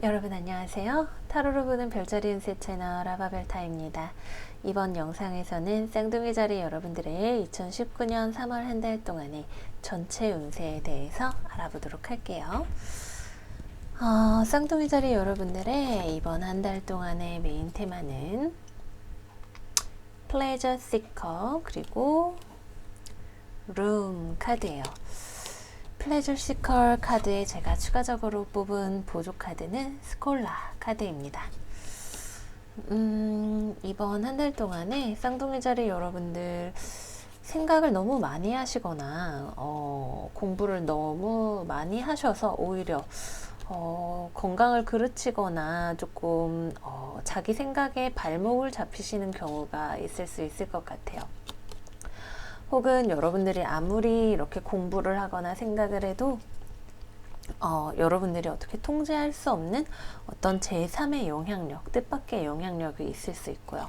여러분 안녕하세요. 타로로 보는 별자리 운세 채널 아바벨타입니다. 이번 영상에서는 쌍둥이 자리 여러분들의 2019년 3월 한 달 동안의 전체 운세에 대해서 알아보도록 할게요. 쌍둥이 자리 여러분들의 이번 한 달 동안의 메인 테마는 플레저 시커 그리고 룸 카드예요. 플레저 시컬 카드에 제가 추가적으로 뽑은 보조 카드는 스콜라 카드입니다. 이번 한 달 동안에 쌍둥이 자리 여러분들 생각을 너무 많이 하시거나 공부를 너무 많이 하셔서 오히려 건강을 그르치거나 조금 자기 생각에 발목을 잡히시는 경우가 있을 수 있을 것 같아요. 혹은 여러분들이 아무리 이렇게 공부를 하거나 생각을 해도 여러분들이 어떻게 통제할 수 없는 어떤 제3의 영향력, 뜻밖의 영향력이 있을 수 있고요.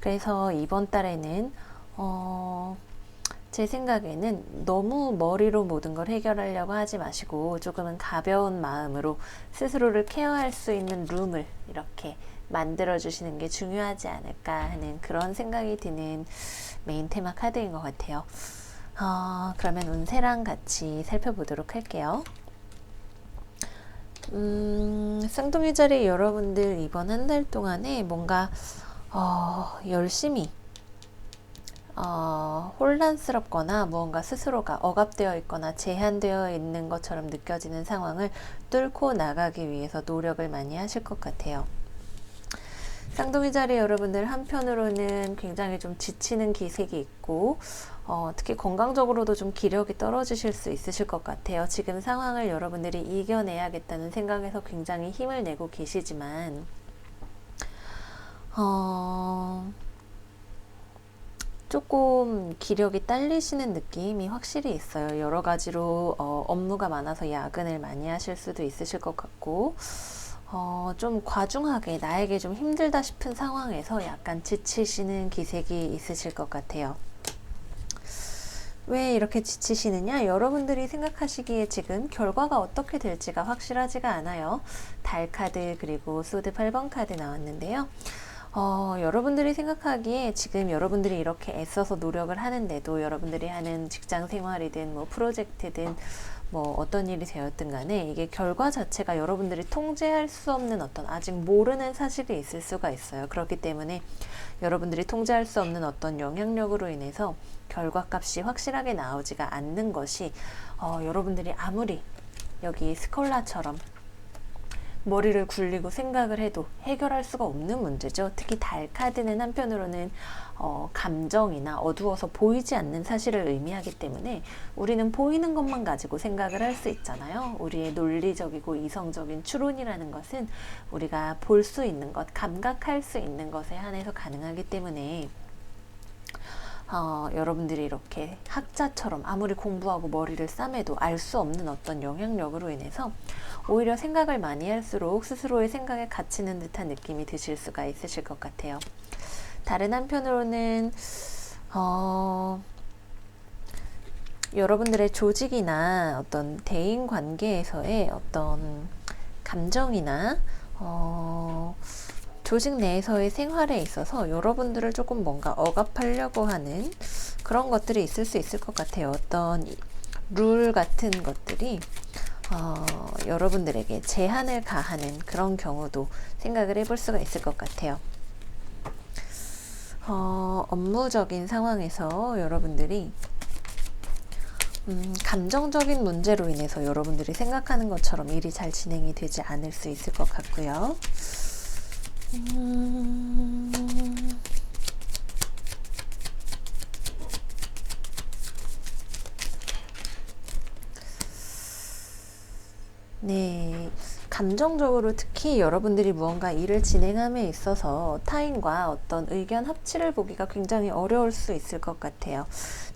그래서 이번 달에는 제 생각에는 너무 머리로 모든 걸 해결하려고 하지 마시고 조금은 가벼운 마음으로 스스로를 케어할 수 있는 룸을 이렇게 만들어 주시는 게 중요하지 않을까 하는 그런 생각이 드는 메인 테마 카드인 것 같아요. 그러면 운세랑 같이 살펴보도록 할게요. 쌍둥이 자리 여러분들 이번 한 달 동안에 뭔가 열심히 혼란스럽거나 무언가 스스로가 억압되어 있거나 제한되어 있는 것처럼 느껴지는 상황을 뚫고 나가기 위해서 노력을 많이 하실 것 같아요. 쌍둥이 자리 여러분들 한편으로는 굉장히 좀 지치는 기색이 있고 특히 건강적으로도 좀 기력이 떨어지실 수 있으실 것 같아요. 지금 상황을 여러분들이 이겨내야겠다는 생각에서 굉장히 힘을 내고 계시지만 조금 기력이 딸리시는 느낌이 확실히 있어요. 여러 가지로 업무가 많아서 야근을 많이 하실 수도 있으실 것 같고 좀 과중하게 나에게 좀 힘들다 싶은 상황에서 약간 지치시는 기색이 있으실 것 같아요. 왜 이렇게 지치시느냐? 여러분들이 생각하시기에 지금 결과가 어떻게 될지가 확실하지가 않아요. 달 카드 그리고 소드 8번 카드 나왔는데요. 여러분들이 생각하기에 지금 여러분들이 이렇게 애써서 노력을 하는데도 여러분들이 하는 직장 생활이든 뭐 프로젝트든 뭐 어떤 일이 되었든 간에 이게 결과 자체가 여러분들이 통제할 수 없는 어떤 아직 모르는 사실이 있을 수가 있어요. 그렇기 때문에 여러분들이 통제할 수 없는 어떤 영향력으로 인해서 결과값이 확실하게 나오지가 않는 것이 여러분들이 아무리 여기 스콜라처럼 머리를 굴리고 생각을 해도 해결할 수가 없는 문제죠. 특히 달 카드는 한편으로는 감정이나 어두워서 보이지 않는 사실을 의미하기 때문에 우리는 보이는 것만 가지고 생각을 할 수 있잖아요. 우리의 논리적이고 이성적인 추론이라는 것은 우리가 볼 수 있는 것, 감각할 수 있는 것에 한해서 가능하기 때문에 여러분들이 이렇게 학자처럼 아무리 공부하고 머리를 싸매도 알 수 없는 어떤 영향력으로 인해서 오히려 생각을 많이 할수록 스스로의 생각에 갇히는 듯한 느낌이 드실 수가 있으실 것 같아요. 다른 한편으로는 여러분들의 조직이나 어떤 대인 관계에서의 어떤 감정이나 조직 내에서의 생활에 있어서 여러분들을 조금 뭔가 억압하려고 하는 그런 것들이 있을 수 있을 것 같아요. 어떤 룰 같은 것들이 여러분들에게 제한을 가하는 그런 경우도 생각을 해볼 수가 있을 것 같아요. 업무적인 상황에서 여러분들이 감정적인 문제로 인해서 여러분들이 생각하는 것처럼 일이 잘 진행이 되지 않을 수 있을 것 같고요. 네, 감정적으로 특히 여러분들이 무언가 일을 진행함에 있어서 타인과 어떤 의견 합치를 보기가 굉장히 어려울 수 있을 것 같아요.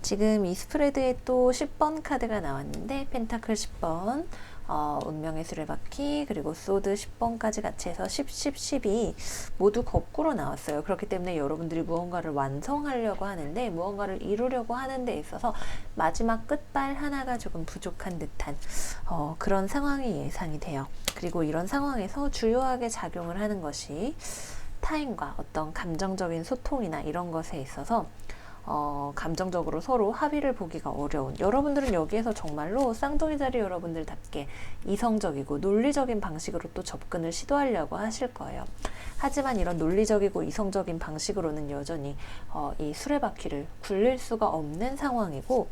지금 이 스프레드에 또 10번 카드가 나왔는데 펜타클 10번, 운명의 수레바퀴 그리고 소드 10번까지 같이 해서 10, 10, 10이 모두 거꾸로 나왔어요. 그렇기 때문에 여러분들이 무언가를 완성하려고 하는데 무언가를 이루려고 하는 데 있어서 마지막 끝발 하나가 조금 부족한 듯한 그런 상황이 예상이 돼요. 그리고 이런 상황에서 주요하게 작용을 하는 것이 타인과 어떤 감정적인 소통이나 이런 것에 있어서 감정적으로 서로 합의를 보기가 어려운, 여러분들은 여기에서 정말로 쌍둥이 자리 여러분들답게 이성적이고 논리적인 방식으로 또 접근을 시도하려고 하실 거예요. 하지만 이런 논리적이고 이성적인 방식으로는 여전히 이 수레바퀴를 굴릴 수가 없는 상황이고,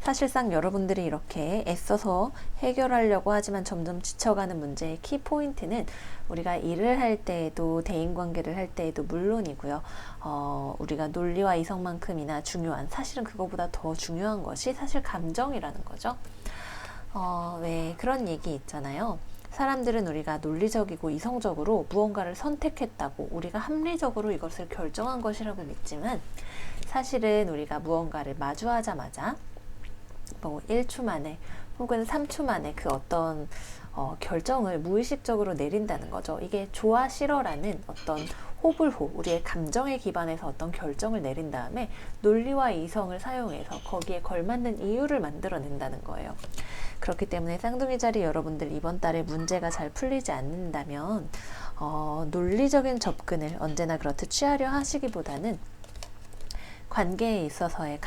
사실상 여러분들이 이렇게 애써서 해결하려고 하지만 점점 지쳐가는 문제의 키포인트는 우리가 일을 할 때에도 대인관계를 할 때에도 물론이고요. 우리가 논리와 이성만큼이나 중요한, 사실은 그거보다 더 중요한 것이 사실 감정이라는 거죠. 왜 그런 얘기 있잖아요. 사람들은 우리가 논리적이고 이성적으로 무언가를 선택했다고, 우리가 합리적으로 이것을 결정한 것이라고 믿지만, 사실은 우리가 무언가를 마주하자마자 뭐 1초 만에 혹은 3초 만에 그 어떤 결정을 무의식적으로 내린다는 거죠. 이게 좋아 싫어라는 어떤 호불호, 우리의 감정에 기반해서 어떤 결정을 내린 다음에 논리와 이성을 사용해서 거기에 걸맞는 이유를 만들어낸다는 거예요. 그렇기 때문에 쌍둥이 자리 여러분들 이번 달에 문제가 잘 풀리지 않는다면 논리적인 접근을 언제나 그렇듯 취하려 하시기보다는 관계에 있어서의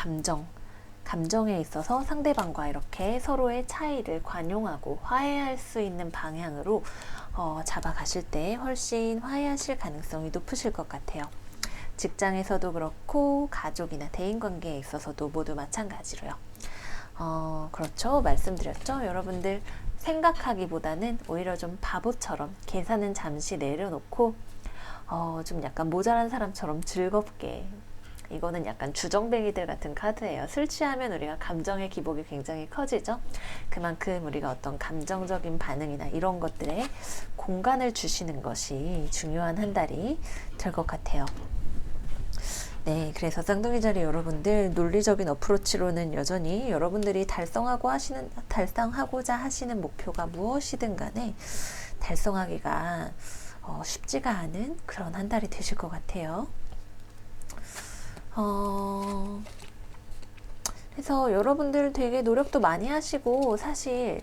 감정에 있어서 상대방과 이렇게 서로의 차이를 관용하고 화해할 수 있는 방향으로 잡아가실 때 훨씬 화해하실 가능성이 높으실 것 같아요. 직장에서도 그렇고 가족이나 대인관계에 있어서도 모두 마찬가지로요. 그렇죠. 말씀드렸죠. 여러분들 생각하기보다는 오히려 좀 바보처럼 계산은 잠시 내려놓고 좀 약간 모자란 사람처럼 즐겁게, 이거는 약간 주정뱅이들 같은 카드예요. 술 취하면 우리가 감정의 기복이 굉장히 커지죠. 그만큼 우리가 어떤 감정적인 반응이나 이런 것들에 공간을 주시는 것이 중요한 한 달이 될 것 같아요. 네, 그래서 쌍둥이 자리 여러분들 논리적인 어프로치로는 여전히 여러분들이 달성하고자 하시는 목표가 무엇이든 간에 달성하기가 쉽지가 않은 그런 한 달이 되실 것 같아요. 그래서 여러분들 되게 노력도 많이 하시고 사실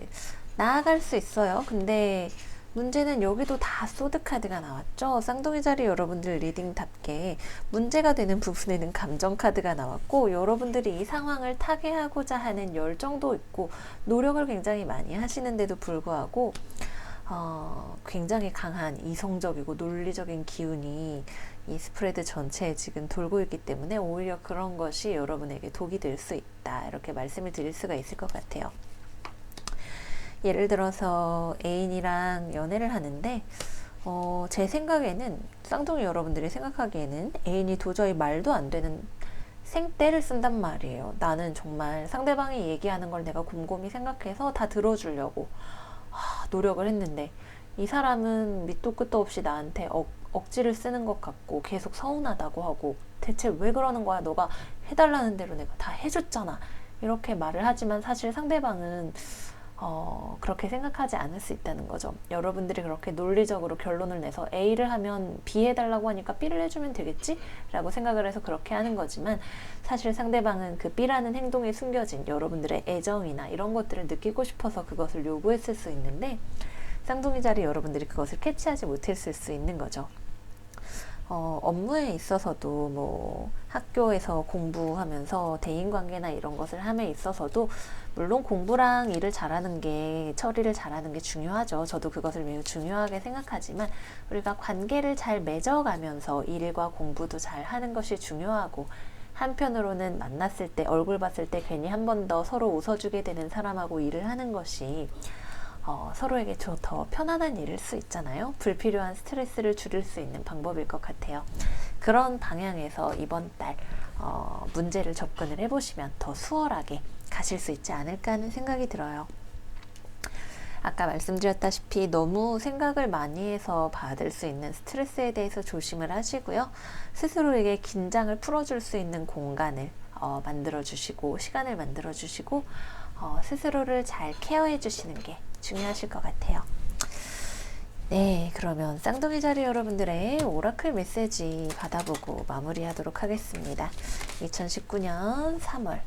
나아갈 수 있어요. 근데 문제는 여기도 다 소드 카드가 나왔죠. 쌍둥이 자리 여러분들 리딩답게 문제가 되는 부분에는 감정 카드가 나왔고, 여러분들이 이 상황을 타개하고자 하는 열정도 있고 노력을 굉장히 많이 하시는데도 불구하고 굉장히 강한 이성적이고 논리적인 기운이 이 스프레드 전체에 지금 돌고 있기 때문에 오히려 그런 것이 여러분에게 독이 될 수 있다, 이렇게 말씀을 드릴 수가 있을 것 같아요. 예를 들어서 애인이랑 연애를 하는데 제 생각에는, 쌍둥이 여러분들이 생각하기에는 애인이 도저히 말도 안 되는 생떼를 쓴단 말이에요. 나는 정말 상대방이 얘기하는 걸 내가 곰곰이 생각해서 다 들어주려고 노력을 했는데 이 사람은 밑도 끝도 없이 나한테 억지를 쓰는 것 같고 계속 서운하다고 하고, 대체 왜 그러는 거야? 너가 해달라는 대로 내가 다 해줬잖아, 이렇게 말을 하지만 사실 상대방은 그렇게 생각하지 않을 수 있다는 거죠. 여러분들이 그렇게 논리적으로 결론을 내서 A를 하면 B 해달라고 하니까 B를 해주면 되겠지? 라고 생각을 해서 그렇게 하는 거지만, 사실 상대방은 그 B라는 행동에 숨겨진 여러분들의 애정이나 이런 것들을 느끼고 싶어서 그것을 요구했을 수 있는데, 쌍둥이 자리 여러분들이 그것을 캐치하지 못했을 수 있는 거죠. 업무에 있어서도 뭐 학교에서 공부하면서 대인관계나 이런 것을 함에 있어서도 물론 공부랑 일을 잘하는 게, 처리를 잘하는 게 중요하죠. 저도 그것을 매우 중요하게 생각하지만 우리가 관계를 잘 맺어가면서 일과 공부도 잘 하는 것이 중요하고, 한편으로는 만났을 때, 얼굴 봤을 때 괜히 한 번 더 서로 웃어주게 되는 사람하고 일을 하는 것이 서로에게 더 편안한 일일 수 있잖아요. 불필요한 스트레스를 줄일 수 있는 방법일 것 같아요. 그런 방향에서 이번 달 문제를 접근을 해보시면 더 수월하게 가실 수 있지 않을까 하는 생각이 들어요. 아까 말씀드렸다시피 너무 생각을 많이 해서 받을 수 있는 스트레스에 대해서 조심을 하시고요. 스스로에게 긴장을 풀어줄 수 있는 공간을 만들어주시고, 시간을 만들어주시고, 스스로를 잘 케어해 주시는 게 중요하실 것 같아요. 네, 그러면 쌍둥이 자리 여러분들의 오라클 메시지 받아보고 마무리하도록 하겠습니다. 2019년 3월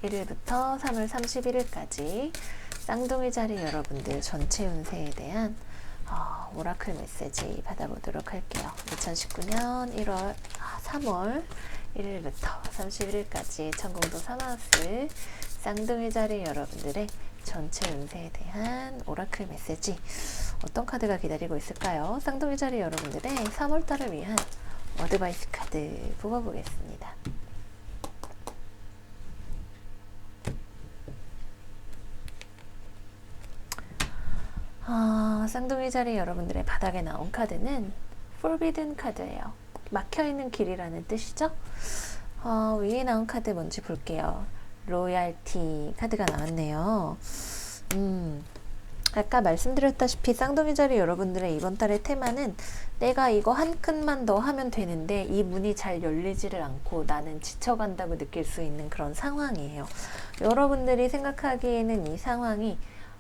1일부터 3월 31일까지 쌍둥이 자리 여러분들 전체 운세에 대한 오라클 메시지 받아보도록 할게요. 2019년 3월 1일부터 31일까지 천공도 사마우스 쌍둥이 자리 여러분들의 전체 운세에 대한 오라클 메시지 어떤 카드가 기다리고 있을까요? 쌍둥이 자리 여러분들의 3월달을 위한 어드바이스 카드 뽑아보겠습니다. 쌍둥이 자리 여러분들의 바닥에 나온 카드는 Forbidden 카드예요. 막혀있는 길이라는 뜻이죠. 위에 나온 카드 뭔지 볼게요. 로얄티 카드가 나왔네요. 아까 말씀드렸다시피 쌍둥이 자리 여러분들의 이번 달의 테마는 내가 이거 한 칸만 더 하면 되는데 이 문이 잘 열리지를 않고 나는 지쳐간다고 느낄 수 있는 그런 상황이에요. 여러분들이 생각하기에는 이 상황이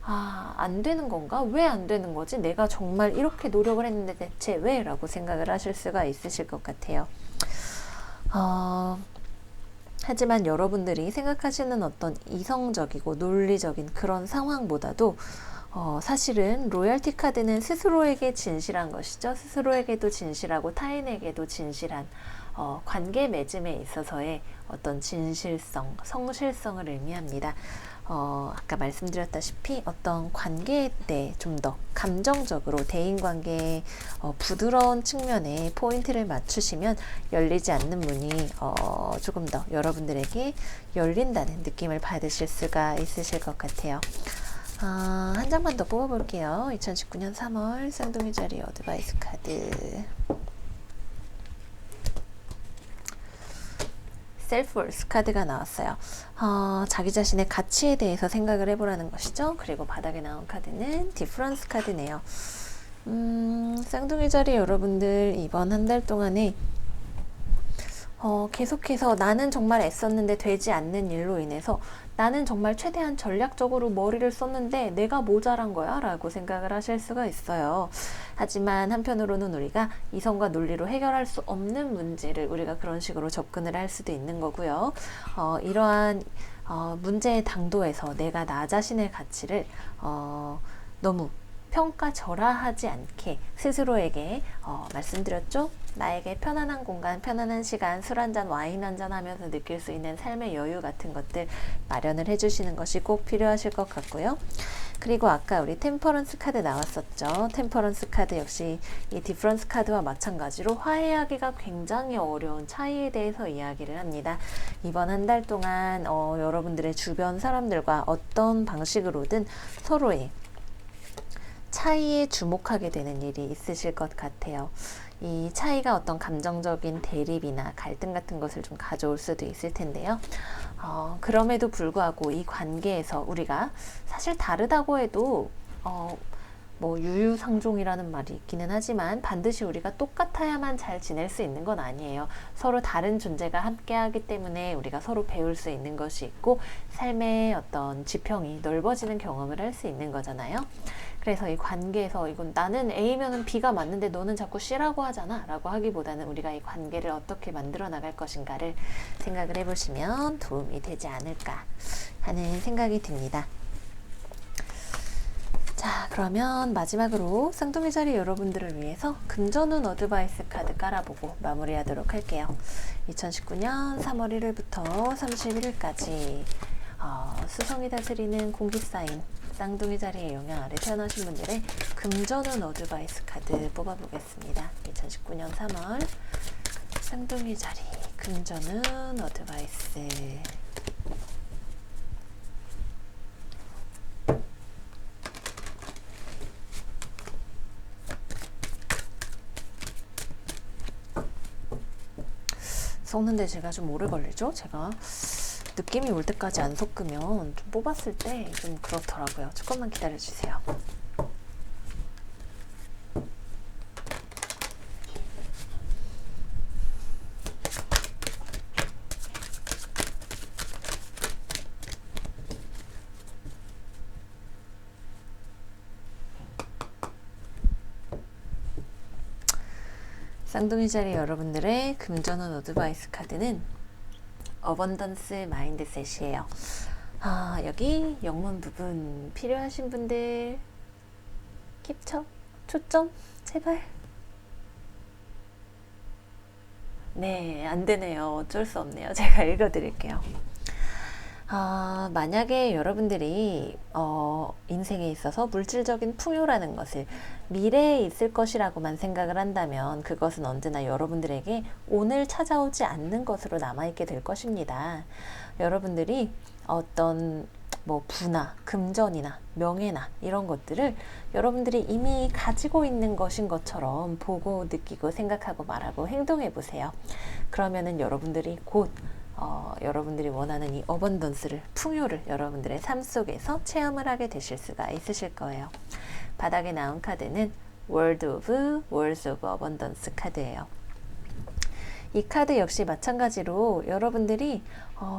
안 되는 건가? 왜 안 되는 거지? 내가 정말 이렇게 노력을 했는데 대체 왜? 라고 생각을 하실 수가 있으실 것 같아요. 하지만 여러분들이 생각하시는 어떤 이성적이고 논리적인 그런 상황보다도 사실은 로열티 카드는 스스로에게 진실한 것이죠. 스스로에게도 진실하고 타인에게도 진실한 관계 맺음에 있어서의 어떤 진실성, 성실성을 의미합니다. 아까 말씀드렸다시피 어떤 관계에 대해 좀 더 감정적으로 대인관계의 부드러운 측면에 포인트를 맞추시면 열리지 않는 문이 조금 더 여러분들에게 열린다는 느낌을 받으실 수가 있으실 것 같아요. 한 장만 더 뽑아볼게요. 2019년 3월 쌍둥이 자리 어드바이스 카드 셀프월스 카드가 나왔어요. 자기 자신의 가치에 대해서 생각을 해보라는 것이죠. 그리고 바닥에 나온 카드는 디프런스 카드네요. 쌍둥이 자리 여러분들 이번 한 달 동안에 계속해서 나는 정말 애썼는데 되지 않는 일로 인해서 나는 정말 최대한 전략적으로 머리를 썼는데 내가 모자란 거야 라고 생각을 하실 수가 있어요. 하지만 한편으로는 우리가 이성과 논리로 해결할 수 없는 문제를 우리가 그런 식으로 접근을 할 수도 있는 거고요. 이러한 문제의 당도에서 내가 나 자신의 가치를 너무 평가절하하지 않게 스스로에게 말씀드렸죠? 나에게 편안한 공간, 편안한 시간, 술 한잔, 와인 한잔 하면서 느낄 수 있는 삶의 여유 같은 것들 마련을 해주시는 것이 꼭 필요하실 것 같고요. 그리고 아까 우리 템퍼런스 카드 나왔었죠. 템퍼런스 카드 역시 이 디프런스 카드와 마찬가지로 화해하기가 굉장히 어려운 차이에 대해서 이야기를 합니다. 이번 한 달 동안 여러분들의 주변 사람들과 어떤 방식으로든 서로의 차이에 주목하게 되는 일이 있으실 것 같아요. 이 차이가 어떤 감정적인 대립이나 갈등 같은 것을 좀 가져올 수도 있을 텐데요. 그럼에도 불구하고 이 관계에서 우리가 사실 다르다고 해도 뭐 유유상종이라는 말이 있기는 하지만 반드시 우리가 똑같아야만 잘 지낼 수 있는 건 아니에요. 서로 다른 존재가 함께하기 때문에 우리가 서로 배울 수 있는 것이 있고 삶의 어떤 지평이 넓어지는 경험을 할 수 있는 거잖아요. 그래서 이 관계에서 이건 나는 A면은 B가 맞는데 너는 자꾸 C라고 하잖아 라고 하기보다는 우리가 이 관계를 어떻게 만들어 나갈 것인가를 생각을 해보시면 도움이 되지 않을까 하는 생각이 듭니다. 자, 그러면 마지막으로 쌍둥이 자리 여러분들을 위해서 금전운 어드바이스 카드 깔아보고 마무리하도록 할게요. 2019년 3월 1일부터 31일까지 수성이 다스리는 공기사인 쌍둥이 자리의 영향 아래 태어나신 분들의 금전운 어드바이스 카드 뽑아보겠습니다. 2019년 3월 쌍둥이 자리 금전운 어드바이스 섞는데 제가 좀 오래 걸리죠? 제가 느낌이 올 때까지 안 섞으면 좀 뽑았을 때 좀 그렇더라고요. 조금만 기다려주세요. 쌍둥이 자리 여러분들의 금전운 어드바이스 카드는 어번던스 마인드셋이에요. 여기 영문 부분 필요하신 분들 캡처, 초점, 제발. 네, 안 되네요. 어쩔 수 없네요. 제가 읽어드릴게요. 만약에 여러분들이 인생에 있어서 물질적인 풍요라는 것을 미래에 있을 것이라고만 생각을 한다면 그것은 언제나 여러분들에게 오늘 찾아오지 않는 것으로 남아있게 될 것입니다. 여러분들이 어떤 부나 금전이나 명예나 이런 것들을 여러분들이 이미 가지고 있는 것인 것처럼 보고 느끼고 생각하고 말하고 행동해 보세요. 그러면은 여러분들이 곧 여러분들이 원하는 이 어번던스를, 풍요를 여러분들의 삶 속에서 체험을 하게 되실 수가 있으실 거예요. 바닥에 나온 카드는 World of Words of Abundance 카드예요. 이 카드 역시 마찬가지로 여러분들이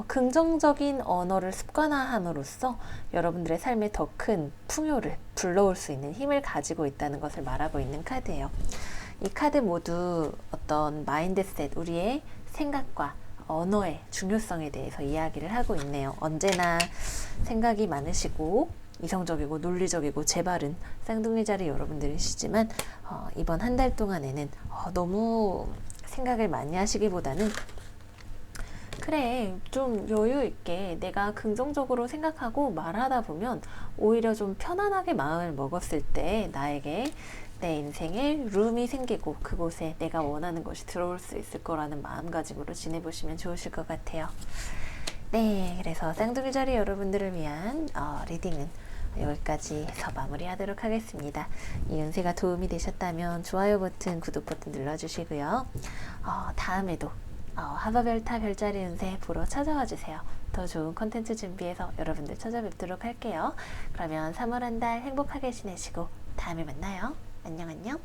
긍정적인 언어를 습관화함으로써 여러분들의 삶에 더 큰 풍요를 불러올 수 있는 힘을 가지고 있다는 것을 말하고 있는 카드예요. 이 카드 모두 어떤 마인드셋, 우리의 생각과 언어의 중요성에 대해서 이야기를 하고 있네요. 언제나 생각이 많으시고 이성적이고 논리적이고 재바른 쌍둥이 자리 여러분들이시지만 이번 한 달 동안에는 너무 생각을 많이 하시기보다는 그래, 좀 여유 있게 내가 긍정적으로 생각하고 말하다 보면 오히려 좀 편안하게 마음을 먹었을 때 나에게 내 인생에 룸이 생기고 그곳에 내가 원하는 것이 들어올 수 있을 거라는 마음가짐으로 지내보시면 좋으실 것 같아요. 네, 그래서 쌍둥이 자리 여러분들을 위한 리딩은 여기까지 해서 마무리하도록 하겠습니다. 이 운세가 도움이 되셨다면 좋아요 버튼, 구독 버튼 눌러주시고요. 다음에도 하바별타 별자리 운세 보러 찾아와 주세요. 더 좋은 컨텐츠 준비해서 여러분들 찾아뵙도록 할게요. 그러면 3월 한 달 행복하게 지내시고 다음에 만나요. 안녕 안녕.